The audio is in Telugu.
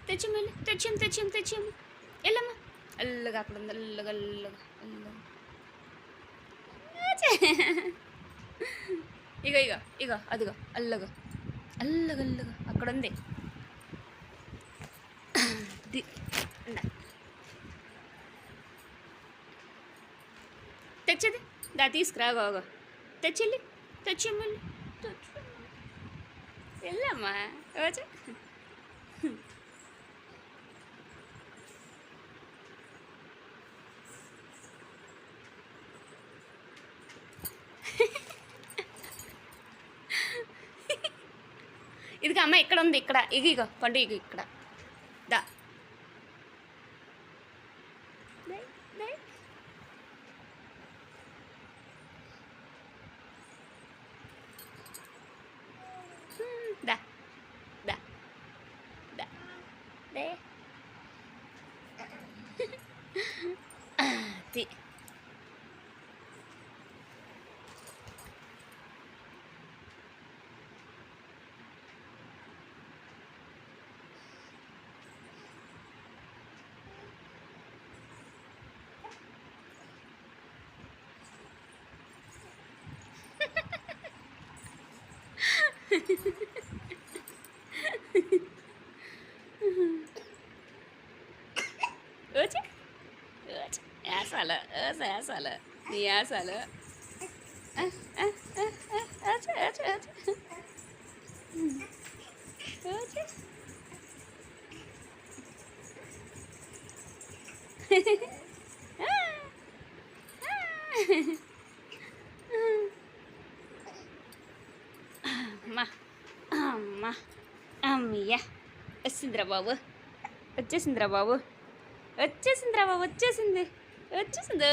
తెచ్చిమ్మ తెచ్చిమ్మ వెళ్ళమ్మా. అల్లగా అక్కడ ఉంది, అల్లగా అల్లగా అల్లగా. ఇగో ఇగో ఇగో అదిగో అల్లగా అల్లగా అల్లగా అక్కడ ఉంది. తెచ్చది దా తీసుకురాగోగో. తెచ్చిల్లి తెచ్చిమ్మల్లి వెళ్ళమ్మా రోజు. ఇదిగో అమ్మ ఇక్కడ ఉంది, ఇక్కడ ఇగో పండు ఇగో ఇక్కడ దా. దా దా దా దే తి. వచ్చి వేసాల వేసాల నీ వేసాలు అమ్మా అమ్మా అమ్మయ్య వచ్చిందిరా బాబు, వచ్చేసిందిరా బాబు, వచ్చేసిందిరా బాబు, వచ్చేసింది వచ్చేసింది.